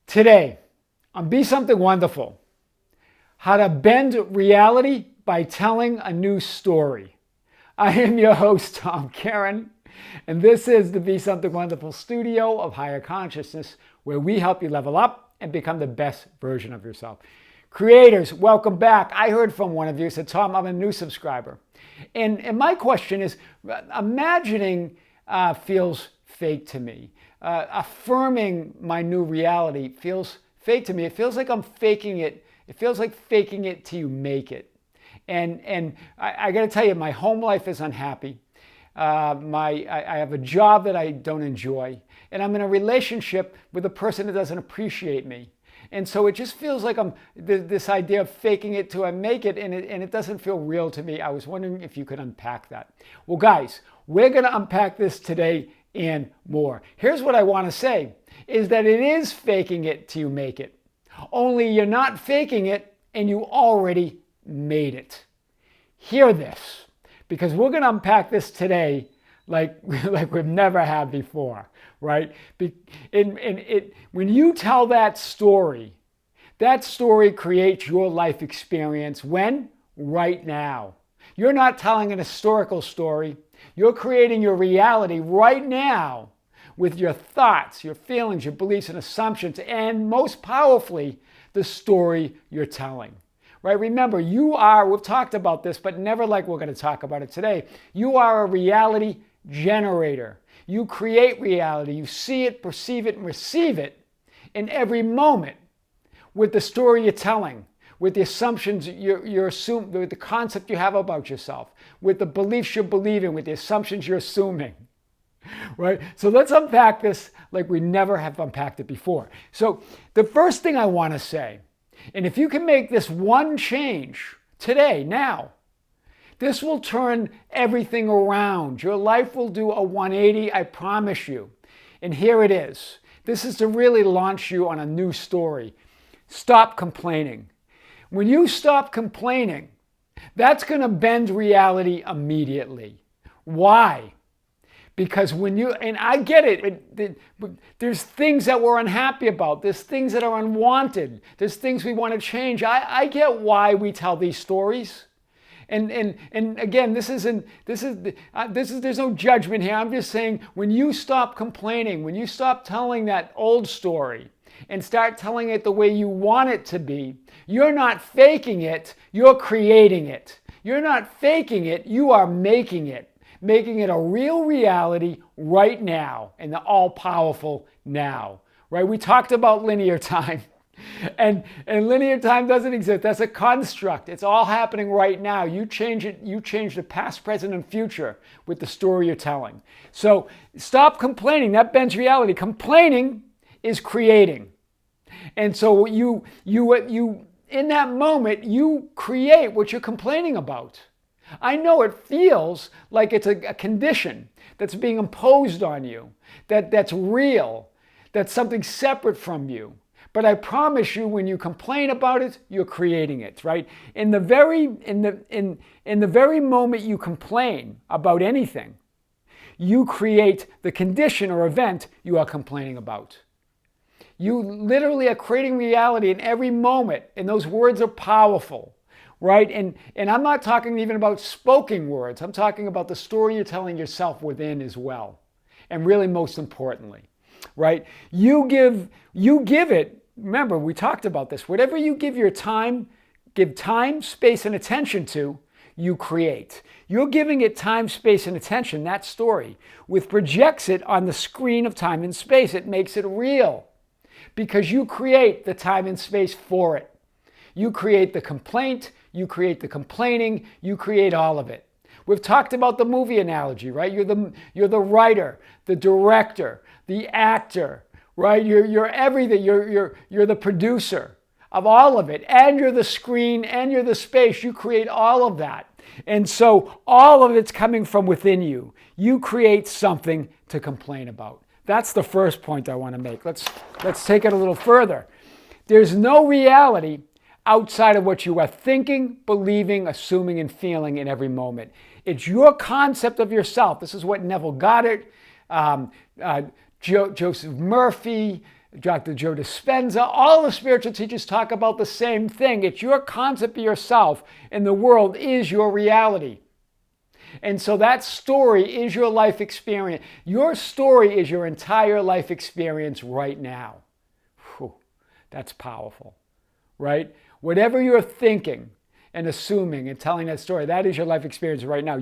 Today, on Be Something Wonderful, how to bend reality by telling a new story. I am your host, Tom Kearin, and this is the Be Something Wonderful studio of higher consciousness, where we help you level up and become the best version of yourself. Creators, welcome back. I heard from one of you, said, Tom, I'm a new subscriber. And my question is, imagining feels fake to me. Affirming my new reality feels fake to me. It feels like I'm faking it. It feels like faking it till you make it. And I got to tell you, my home life is unhappy. I have a job that I don't enjoy. And I'm in a relationship with a person that doesn't appreciate me. And so it just feels like I'm this idea of faking it till I make it, and it doesn't feel real to me. I was wondering if you could unpack that. Well, guys, we're going to unpack this today and more. Here's what I want to say, is that it is faking it till you make it. Only you're not faking it and you already made it. Hear this, because we're going to unpack this today like we've never had before, right? When you tell that story creates your life experience. When? Right now. You're not telling an historical story. You're creating your reality right now with your thoughts, your feelings, your beliefs and assumptions, and most powerfully, the story you're telling. Right? Remember, we've talked about this, but never like we're going to talk about it today. You are a reality generator. You create reality. You see it, perceive it, and receive it in every moment with the story you're telling, with the assumptions you're assuming, with the concept you have about yourself, with the beliefs you're believing, with the assumptions you're assuming. Right? So let's unpack this like we never have unpacked it before. So the first thing I want to say, and if you can make this one change today, now, this will turn everything around. Your life will do a 180, I promise you. And here it is. This is to really launch you on a new story. Stop complaining. When you stop complaining, that's going to bend reality immediately. Why? Because and I get it, there's things that we're unhappy about. There's things that are unwanted. There's things we want to change. I get why we tell these stories. And again, there's no judgment here. I'm just saying, when you stop complaining, when you stop telling that old story and start telling it the way you want it to be, you're not faking it, you're creating it. You're not faking it, you are making it a real reality right now, in the all-powerful now. Right? We talked about linear time. And linear time doesn't exist. That's a construct. It's all happening right now. You change it. You change the past, present, and future with the story you're telling. So stop complaining. That bends reality. Complaining is creating. And so you in that moment, you create what you're complaining about. I know it feels like it's a condition that's being imposed on you, that's real, that's something separate from you. But I promise you, when you complain about it, you're creating it, right? In the very moment you complain about anything, you create the condition or event you are complaining about. You literally are creating reality in every moment, and those words are powerful, right? And I'm not talking even about spoken words. I'm talking about the story you're telling yourself within as well. And really, most importantly, right? You give it. Remember, we talked about this. Whatever you give time, space, and attention to, you create. You're giving it time, space, and attention, that story, which projects it on the screen of time and space. It makes it real because you create the time and space for it. You create the complaint, you create the complaining, you create all of it. We've talked about the movie analogy, right? You're the writer, the director, the actor, right? You're everything. You're the producer of all of it, and you're the screen, and you're the space. You create all of that. And so all of it's coming from within you. You create something to complain about. That's the first point I want to make. Let's take it a little further. There's no reality outside of what you are thinking, believing, assuming, and feeling in every moment. It's your concept of yourself. This is what Neville Goddard, Joseph Murphy, Dr. Joe Dispenza, all the spiritual teachers talk about the same thing. It's your concept of yourself, and the world is your reality. And so that story is your life experience. Your story is your entire life experience right now. Whew, that's powerful, right? Whatever you're thinking and assuming and telling that story, that is your life experience right now.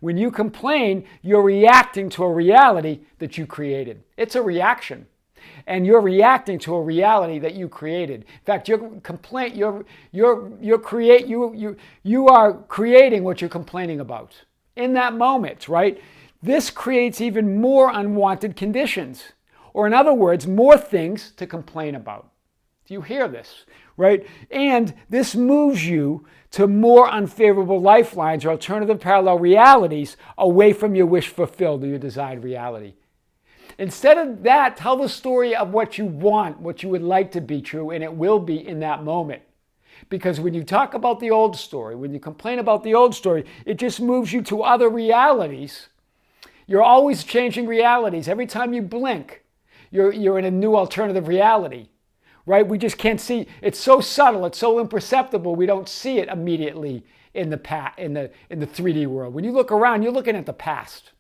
When you complain, you're reacting to a reality that you created. It's a reaction. And you're reacting to a reality that you created. In fact, you are creating what you're complaining about in that moment, right? This creates even more unwanted conditions, or in other words, more things to complain about. Do you hear this, right? And this moves you to more unfavorable lifelines or alternative parallel realities away from your wish fulfilled or your desired reality. Instead of that, tell the story of what you want, what you would like to be true, and it will be in that moment. Because when you talk about the old story, when you complain about the old story, it just moves you to other realities. You're always changing realities. Every time you blink, you're in a new alternative reality, right? We just can't see. It's so subtle. It's so imperceptible. We don't see it immediately in the 3D world. When you look around, you're looking at the past.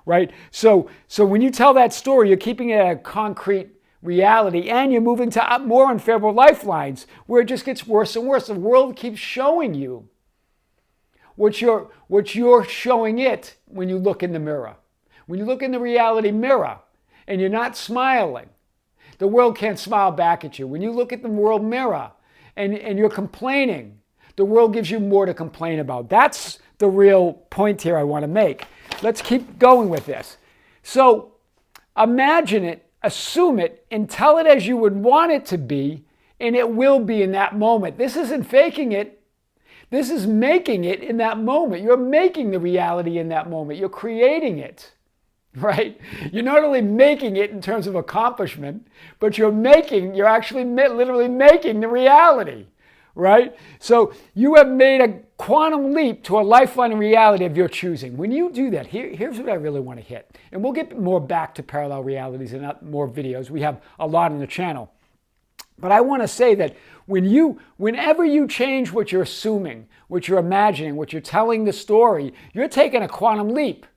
Right? So when you tell that story, you're keeping it at a concrete reality, and you're moving to more unfavorable lifelines where it just gets worse and worse. The world keeps showing you what you're showing it when you look in the mirror. When you look in the reality mirror and you're not smiling, the world can't smile back at you. When you look at the world mirror and you're complaining, the world gives you more to complain about. That's the real point here I want to make. Let's keep going with this. So imagine it, assume it, and tell it as you would want it to be, and it will be in that moment. This isn't faking it. This is making it in that moment. You're making the reality in that moment. You're creating it, right? You're not only making it in terms of accomplishment, but you're actually literally making the reality, right? So you have made a quantum leap to a lifeline reality of your choosing. When you do that, here's what I really want to hit. And we'll get more back to parallel realities in more videos. We have a lot on the channel. But I want to say that whenever you change what you're assuming, what you're imagining, what you're telling the story, you're taking a quantum leap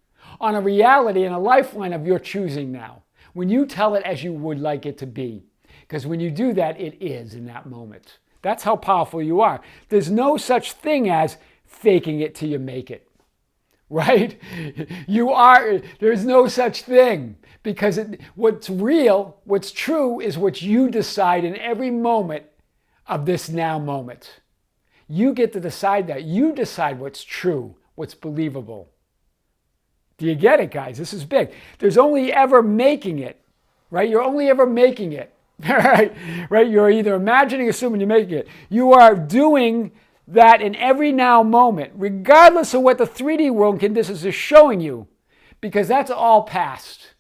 on a reality and a lifeline of your choosing now. When you tell it as you would like it to be. Because when you do that, it is in that moment. That's how powerful you are. There's no such thing as faking it till you make it, right? There's no such thing, because what's real, what's true is what you decide in every moment of this now moment. You get to decide that. You decide what's true, what's believable. Do you get it, guys? This is big. There's only ever making it, right? You're only ever making it. Right? You're either imagining, assuming, you're making it. You are doing that in every now moment, regardless of what the 3D world conditions are showing you, because that's all past.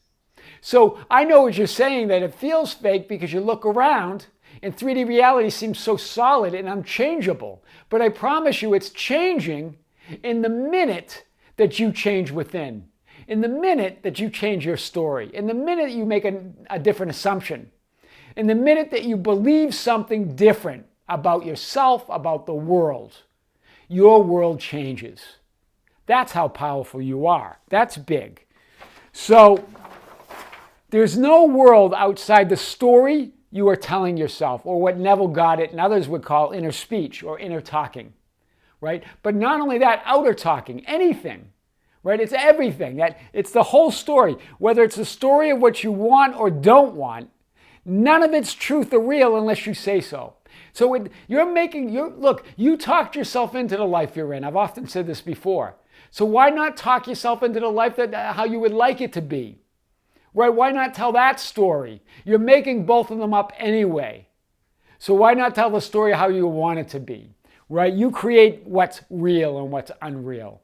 So I know what you're saying, that it feels fake because you look around and 3D reality seems so solid and unchangeable. But I promise you, it's changing in the minute that you change within, in the minute that you change your story, in the minute you make a different assumption. In the minute that you believe something different about yourself, about the world, your world changes. That's how powerful you are. That's big. So there's no world outside the story you are telling yourself, or what Neville Goddard and others would call inner speech or inner talking, right? But not only that, outer talking, anything, right? It's everything. It's the whole story. Whether it's the story of what you want or don't want, none of it's truth or real unless you say so. So you talked yourself into the life you're in. I've often said this before. So why not talk yourself into the life how you would like it to be? Right? Why not tell that story? You're making both of them up anyway. So why not tell the story how you want it to be? Right? You create what's real and what's unreal.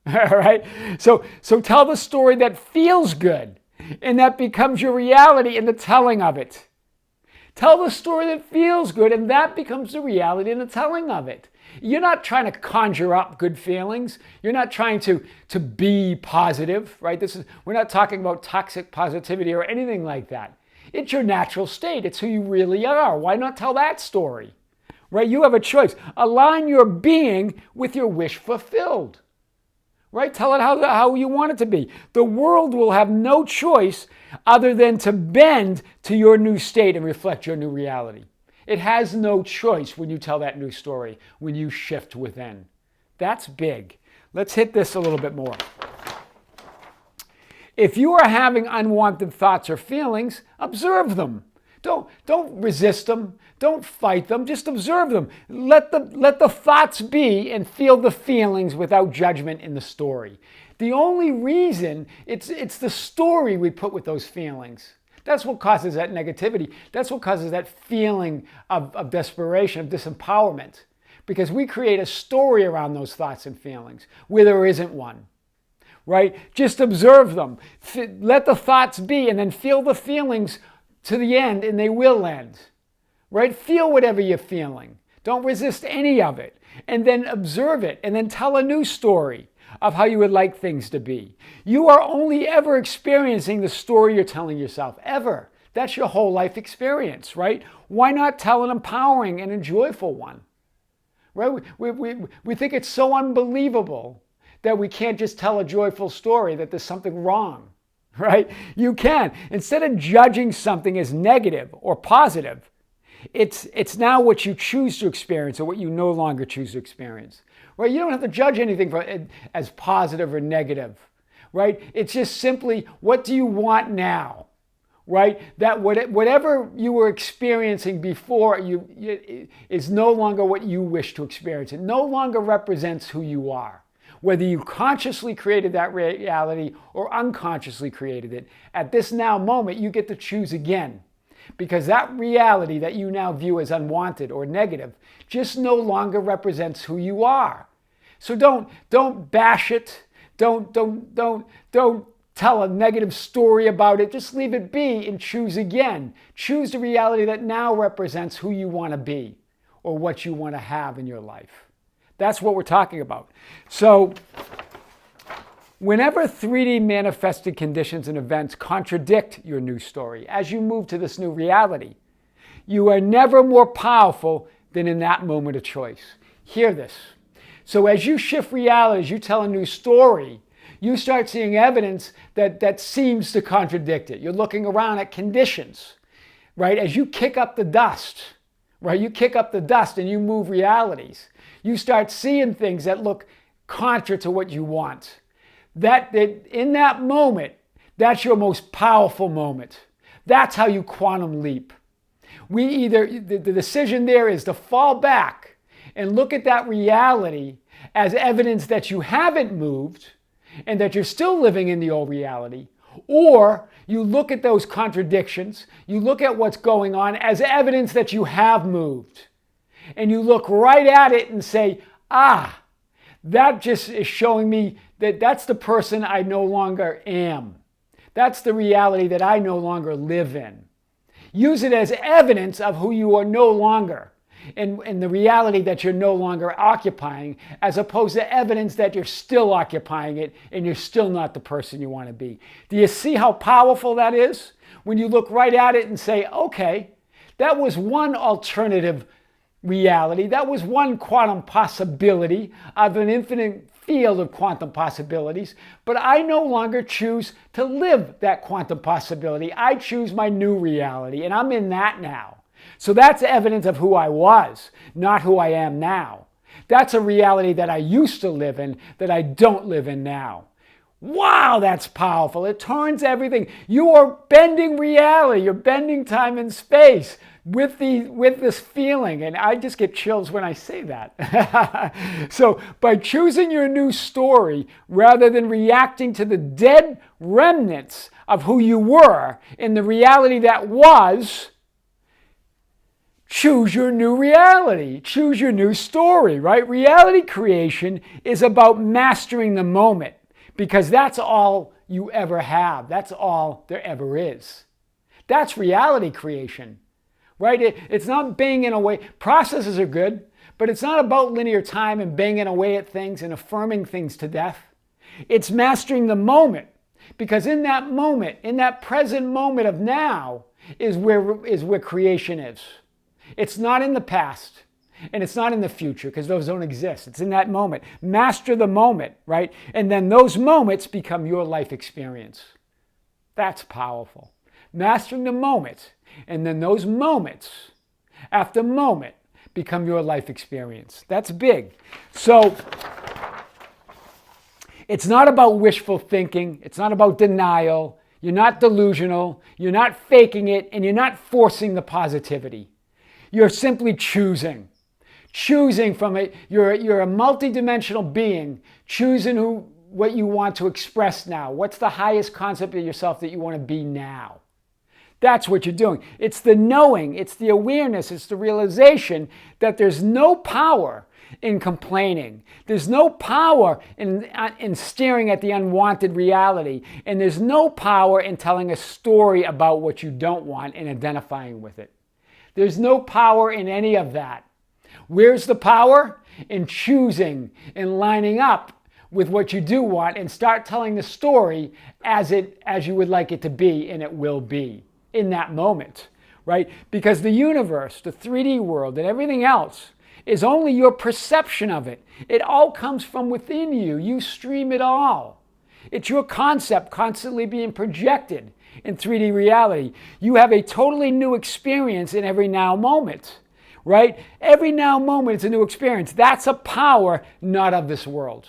All right? So tell the story that feels good, and that becomes your reality in the telling of it. Tell the story that feels good, and that becomes the reality in the telling of it. You're not trying to conjure up good feelings. You're not trying to be positive, right? We're not talking about toxic positivity or anything like that. It's your natural state. It's who you really are. Why not tell that story? Right? You have a choice. Align your being with your wish fulfilled. Right? Tell it how you want it to be. The world will have no choice other than to bend to your new state and reflect your new reality. It has no choice when you tell that new story, when you shift within. That's big. Let's hit this a little bit more. If you are having unwanted thoughts or feelings, observe them. Don't resist them. Don't fight them. Just observe them. Let the thoughts be and feel the feelings without judgment in the story. The only reason, it's the story we put with those feelings. That's what causes that negativity. That's what causes that feeling of desperation, of disempowerment. Because we create a story around those thoughts and feelings where there isn't one. Right? Just observe them. Let the thoughts be and then feel the feelings to the end, and they will end. Right? Feel whatever you're feeling. Don't resist any of it. And then observe it, and then tell a new story of how you would like things to be. You are only ever experiencing the story you're telling yourself, ever. That's your whole life experience, right? Why not tell an empowering and a joyful one? Right? We think it's so unbelievable that we can't just tell a joyful story, that there's something wrong, right? You can. Instead of judging something as negative or positive, it's now what you choose to experience or what you no longer choose to experience, right? You don't have to judge anything as positive or negative, right? It's just simply, what do you want now, right? That whatever you were experiencing before is no longer what you wish to experience. It no longer represents who you are. Whether you consciously created that reality or unconsciously created it, at this now moment, you get to choose again. Because that reality that you now view as unwanted or negative just no longer represents who you are. So don't bash it. Don't tell a negative story about it. Just leave it be and choose again. Choose the reality that now represents who you want to be or what you want to have in your life. That's what we're talking about. So whenever 3D manifested conditions and events contradict your new story, as you move to this new reality, you are never more powerful than in that moment of choice. Hear this. So as you shift reality, as you tell a new story, you start seeing evidence that seems to contradict it. You're looking around at conditions, right? As you kick up the dust, right? You kick up the dust and you move realities. You start seeing things that look contrary to what you want. That in that moment, that's your most powerful moment. That's how you quantum leap. The decision there is to fall back and look at that reality as evidence that you haven't moved and that you're still living in the old reality, or you look at those contradictions, you look at what's going on as evidence that you have moved. And you look right at it and say, that just is showing me that that's the person I no longer am. That's the reality that I no longer live in. Use it as evidence of who you are no longer and the reality that you're no longer occupying, as opposed to evidence that you're still occupying it and you're still not the person you want to be. Do you see how powerful that is? When you look right at it and say, okay, that was one alternative reality. That was one quantum possibility of an infinite field of quantum possibilities, but I no longer choose to live that quantum possibility. I choose my new reality, and I'm in that now. So that's evidence of who I was, not who I am now. That's a reality that I used to live in that I don't live in now. Wow, that's powerful. It turns everything. You are bending reality. You're bending time and space with this feeling. And I just get chills when I say that. So by choosing your new story, rather than reacting to the dead remnants of who you were in the reality that was, choose your new reality. Choose your new story, right? Reality creation is about mastering the moment, because that's all you ever have. That's all there ever is. That's reality creation, right? It's not banging away. Processes are good, but it's not about linear time and banging away at things and affirming things to death. It's mastering the moment, because in that moment, in that present moment of now, is where creation is. It's not in the past, and it's not in the future, because those don't exist. It's in that moment. Master the moment, right? And then those moments become your life experience. That's powerful. Mastering the moment, and then those moments, after moment, become your life experience. That's big. So it's not about wishful thinking. It's not about denial. You're not delusional. You're not faking it, and you're not forcing the positivity. You're simply choosing. Choosing from it. You're a multidimensional being, choosing what you want to express now. What's the highest concept of yourself that you want to be now? That's what you're doing. It's the knowing, it's the awareness, it's the realization that there's no power in complaining. There's no power in staring at the unwanted reality. And there's no power in telling a story about what you don't want and identifying with it. There's no power in any of that. Where's the power? In choosing and lining up with what you do want and start telling the story as you would like it to be, and it will be in that moment, right? Because the universe, the 3D world, and everything else is only your perception of it. It all comes from within you. You stream it all. It's your concept constantly being projected in 3D reality. You have a totally new experience in every now moment, right? Every now moment is a new experience. That's a power not of this world.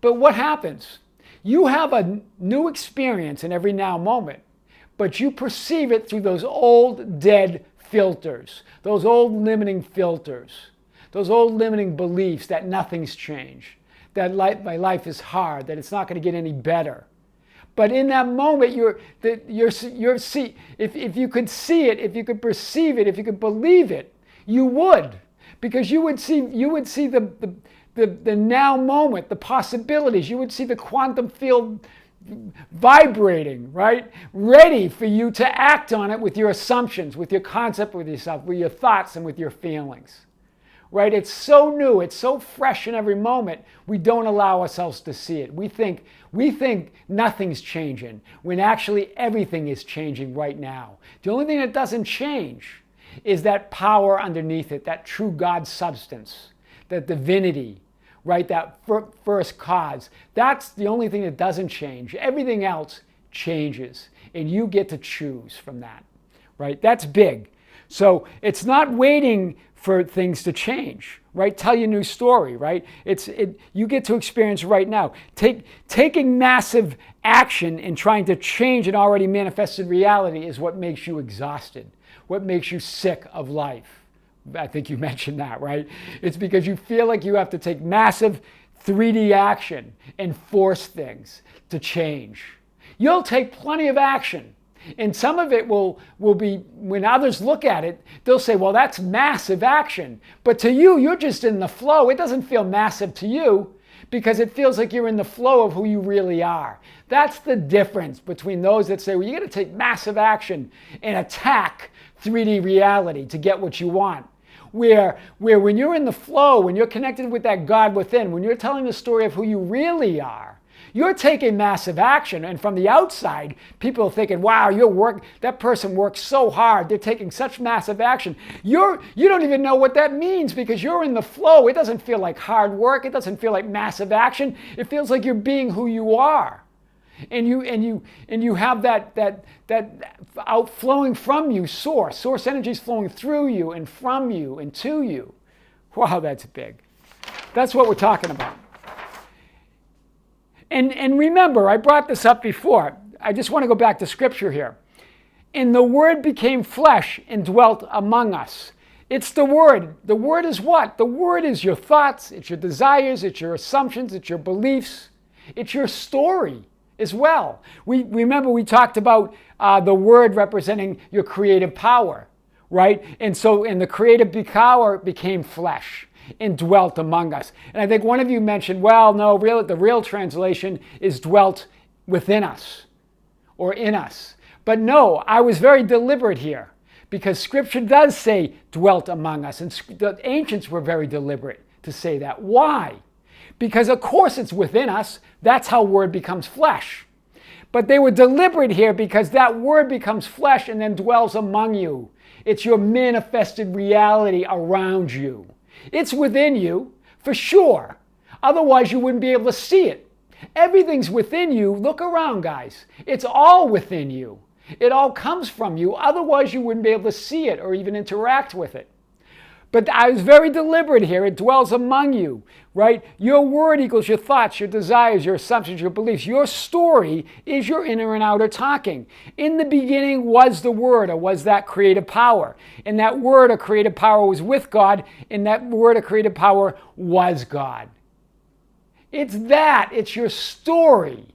But what happens? You have a new experience in every now moment, but you perceive it through those old dead filters, those old limiting filters, those old limiting beliefs that nothing's changed, that my life is hard, that it's not going to get any better. But in that moment, if you could see it, if you could perceive it, if you could believe it, you would, because you would see the now moment, the possibilities. You would see the quantum field vibrating, right? Ready for you to act on it with your assumptions, with your concept with yourself, with your thoughts, and with your feelings, right? It's so new, it's so fresh in every moment, we don't allow ourselves to see it. We think nothing's changing, when actually everything is changing right now. The only thing that doesn't change is that power underneath it, that true God substance, that divinity, right? That first cause. That's the only thing that doesn't change. Everything else changes, and you get to choose from that, right? That's big. So it's not waiting for things to change, right? Tell your new story, right? You get to experience right now. Taking massive action and trying to change an already manifested reality is what makes you exhausted, what makes you sick of life. I think you mentioned that, right? It's because you feel like you have to take massive 3D action and force things to change. You'll take plenty of action, and some of it will be, when others look at it, they'll say, well, that's massive action. But to you, you're just in the flow. It doesn't feel massive to you because it feels like you're in the flow of who you really are. That's the difference between those that say, well, you got to take massive action and attack 3D reality to get what you want. Where when you're in the flow, when you're connected with that God within, when you're telling the story of who you really are, you're taking massive action. And from the outside, people are thinking, wow, that person works so hard. They're taking such massive action. You don't even know what that means because you're in the flow. It doesn't feel like hard work. It doesn't feel like massive action. It feels like you're being who you are. And you have that outflowing from you source energy is flowing through you and from you and to you. Wow, that's big. That's what we're talking about. And remember, I brought this up before. I just want to go back to scripture here. And the Word became flesh and dwelt among us. It's the Word. The Word is what? The Word is your thoughts, it's your desires, it's your assumptions, it's your beliefs, it's your story as well. Remember we talked about the Word representing your creative power, right? And the creative power became flesh and dwelt among us. And I think one of you mentioned, well, no, the real translation is dwelt within us or in us. But no, I was very deliberate here because Scripture does say dwelt among us. And the ancients were very deliberate to say that. Why? Because of course it's within us. That's how Word becomes flesh. But they were deliberate here because that word becomes flesh and then dwells among you. It's your manifested reality around you. It's within you, for sure. Otherwise, you wouldn't be able to see it. Everything's within you. Look around, guys. It's all within you. It all comes from you. Otherwise, you wouldn't be able to see it or even interact with it. But I was very deliberate here. It dwells among you, right? Your word equals your thoughts, your desires, your assumptions, your beliefs. Your story is your inner and outer talking. In the beginning was the Word, or was that creative power. And that word or creative power was with God, and that word or creative power was God. It's that. It's your story.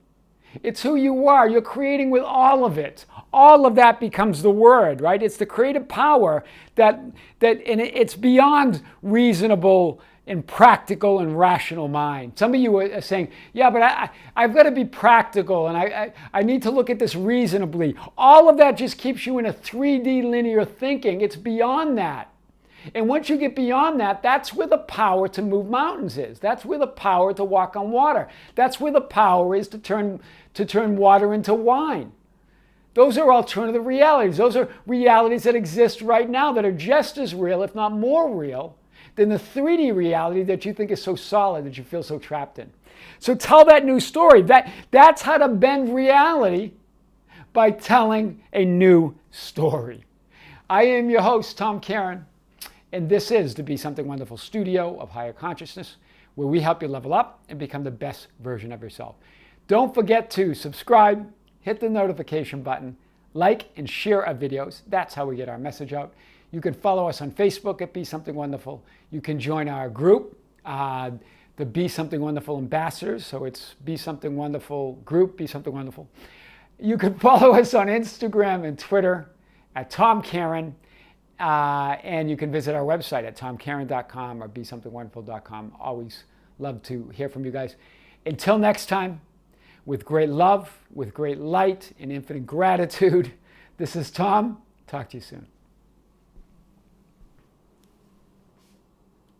It's who you are. You're creating with all of it. All of that becomes the Word, right? It's the creative power and it's beyond reasonable and practical and rational mind. Some of you are saying, yeah, but I've got to be practical and I need to look at this reasonably. All of that just keeps you in a 3D linear thinking. It's beyond that. And once you get beyond that, that's where the power to move mountains is. That's where the power to walk on water. That's where the power is to turn water into wine. Those are alternative realities. Those are realities that exist right now that are just as real, if not more real, than the 3D reality that you think is so solid that you feel so trapped in. So tell that new story. That's how to bend reality, by telling a new story. I am your host, Tom Kearin, and this is the Be Something Wonderful studio of higher consciousness, where we help you level up and become the best version of yourself. Don't forget to subscribe, hit the notification button, like and share our videos. That's how we get our message out. You can follow us on Facebook at Be Something Wonderful. You can join our group, the Be Something Wonderful Ambassadors. So it's Be Something Wonderful Group, Be Something Wonderful. You can follow us on Instagram and Twitter at Tom Kearin. And you can visit our website at tomkearin.com or besomethingwonderful.com. Always love to hear from you guys. Until next time, with great love, with great light and infinite gratitude, this is Tom. Talk to you soon.